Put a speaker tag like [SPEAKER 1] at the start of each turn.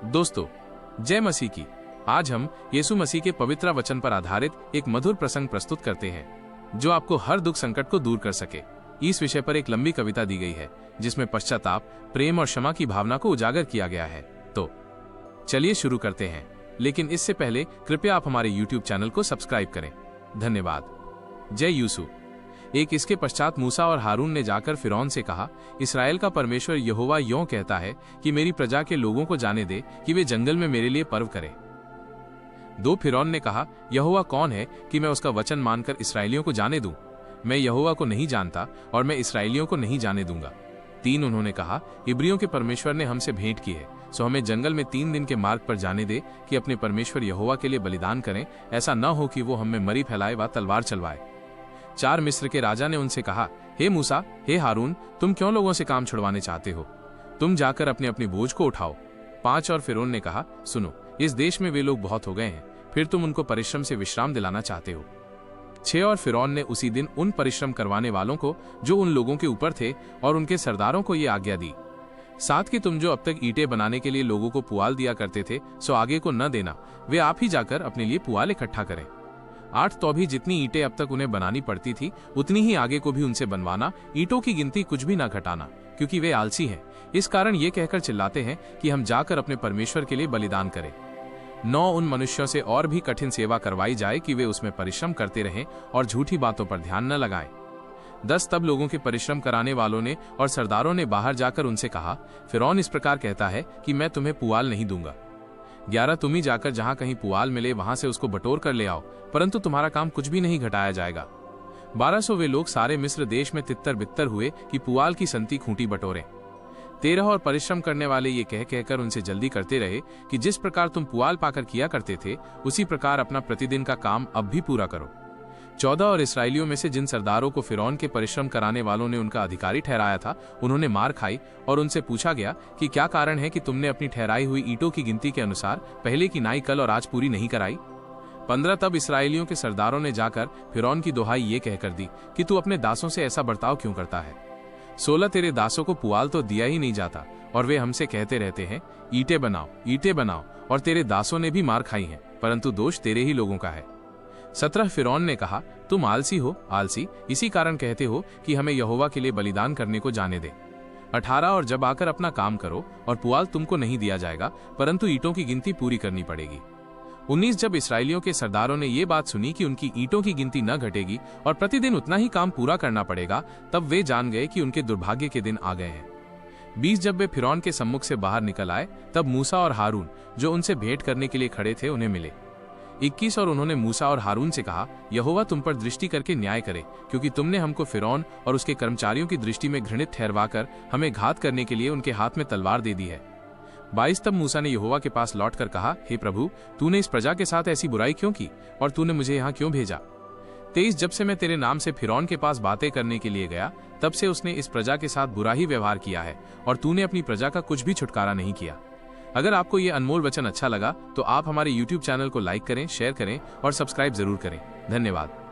[SPEAKER 1] दोस्तों, जय मसीह की। आज हम यीशु मसीह के पवित्र वचन पर आधारित एक मधुर प्रसंग प्रस्तुत करते हैं जो आपको हर दुख संकट को दूर कर सके। इस विषय पर एक लंबी कविता दी गई है जिसमें पश्चाताप, प्रेम और क्षमा की भावना को उजागर किया गया है। तो चलिए शुरू करते हैं, लेकिन इससे पहले कृपया आप हमारे YouTube चैनल को सब्सक्राइब करें। धन्यवाद। जय यीशु। एक इसके पश्चात मूसा और हारून ने जाकर फिरौन से कहा, इस्राएल का परमेश्वर यहोवा यों कहता है कि मेरी प्रजा के लोगों को जाने दे कि वे जंगल में मेरे लिए पर्व करें। दो, फिरौन ने कहा, यहोवा कौन है कि मैं उसका वचन मानकर इसराइलियों को जाने दूं? मैं यहोवा को नहीं जानता और मैं इसराइलियों को नहीं जाने दूंगा। 3, उन्होंने कहा, इब्रियों के परमेश्वर ने हमसे भेंट की है, सो हमें जंगल में 3 दिन के मार्ग पर जाने दे कि अपने परमेश्वर यहोवा के लिए बलिदान करें। ऐसा न हो कि वो हमें मरी फैलाए व तलवार चलवाए। 4, मिस्र के राजा ने उनसे कहा, हे मूसा, हे हारून, तुम क्यों लोगों से काम छुड़वाने चाहते हो? तुम जाकर अपने अपने बोझ को उठाओ। 5, और फिरौन ने कहा, सुनो, इस देश में वे लोग बहुत हो गए हैं, फिर तुम उनको परिश्रम से विश्राम दिलाना चाहते हो। 6, और फिरौन ने उसी दिन उन परिश्रम करवाने वालों को जो उन लोगों के ऊपर थे और उनके सरदारों को ये आज्ञा दी। 7, कि तुम जो अब तक ईंटें बनाने के लिए लोगों को पुआल दिया करते थे, सो आगे को न देना, वे आप ही जाकर अपने लिए पुआल इकट्ठा करें। 8, तो भी जितनी ईंटें अब तक उन्हें बनानी पड़ती थी उतनी ही आगे को भी उनसे बनवाना, ईंटों की गिनती कुछ भी न घटाना, क्योंकि वे आलसी हैं। इस कारण ये कहकर चिल्लाते हैं कि हम जाकर अपने परमेश्वर के लिए बलिदान करें। 9, उन मनुष्यों से और भी कठिन सेवा करवाई जाए कि वे उसमें परिश्रम करते रहें और झूठी बातों पर ध्यान न लगाएं। 10, तब लोगों के परिश्रम कराने वालों ने और सरदारों ने बाहर जाकर उनसे कहा, फिरौन इस प्रकार कहता है कि मैं तुम्हें पुआल नहीं दूंगा। 11, तुम ही जाकर जहां कहीं पुआल मिले वहां से उसको बटोर कर ले आओ, परंतु तुम्हारा काम कुछ भी नहीं घटाया जाएगा। 1200 वे लोग सारे मिस्र देश में तितर बित्तर हुए कि पुआल की संती खूंटी बटोरें। 13, और परिश्रम करने वाले ये कह कहकर उनसे जल्दी करते रहे कि जिस प्रकार तुम पुआल पाकर किया करते थे उसी प्रकार अपना प्रतिदिन का काम अब भी पूरा करो। 14, और इसराइलियों में से जिन सरदारों को फिरौन के परिश्रम कराने वालों ने उनका अधिकारी ठहराया था, उन्होंने मार खाई और उनसे पूछा गया कि क्या कारण है कि तुमने अपनी ठहराई हुई ईंटों की गिनती के अनुसार पहले की नाई कल और आज पूरी नहीं कराई। 15, तब इसराइलियों के सरदारों ने जाकर फिरौन की दोहाई ये कहकर दी कि तू अपने दासों से ऐसा बर्ताव क्यों करता है? 16, तेरे दासों को पुआल तो दिया ही नहीं जाता और वे हमसे कहते रहते हैं, ईंटें बनाओ, ईंटें बनाओ, और तेरे दासों ने भी मार खाई है, परंतु दोष तेरे ही लोगों का है। 17, फिरौन ने कहा, तुम आलसी हो, आलसी, इसी कारण कहते हो कि हमें यहोवा के लिए बलिदान करने को जाने दे। 18, और जब आकर अपना काम करो और पुआल तुमको नहीं दिया जाएगा, परंतु ईंटों की गिनती पूरी करनी पड़ेगी। 19, जब इसराइलियों के सरदारों ने ये बात सुनी कि उनकी ईंटों की गिनती न घटेगी और प्रतिदिन उतना ही काम पूरा करना पड़ेगा, तब वे जान गए कि उनके दुर्भाग्य के दिन आ गए हैं। 20, जब वे फिरौन के सम्मुख से बाहर निकल आए, तब मूसा और हारून जो उनसे भेंट करने के लिए खड़े थे उन्हें मिले। 21, और उन्होंने मूसा और हारून से कहा, यहोवा तुम पर दृष्टि करके न्याय करे, क्योंकि तुमने हमको फिरौन और उसके कर्मचारियों की दृष्टि में घृणित ठहरवाकर हमें घात करने के लिए उनके हाथ में तलवार दे दी है। 22, तब मूसा ने यहोवा के पास लौटकर कहा, हे प्रभु, तूने इस प्रजा के साथ ऐसी बुराई क्यों की और तूने मुझे यहाँ क्यों भेजा? 23, जब से मैं तेरे नाम से फिरौन के पास बातें करने के लिए गया, तब से उसने इस प्रजा के साथ बुरा ही व्यवहार किया है और तूने अपनी प्रजा का कुछ भी छुटकारा नहीं किया। अगर आपको ये अनमोल वचन अच्छा लगा तो आप हमारे YouTube चैनल को लाइक करें, शेयर करें और सब्सक्राइब जरूर करें। धन्यवाद।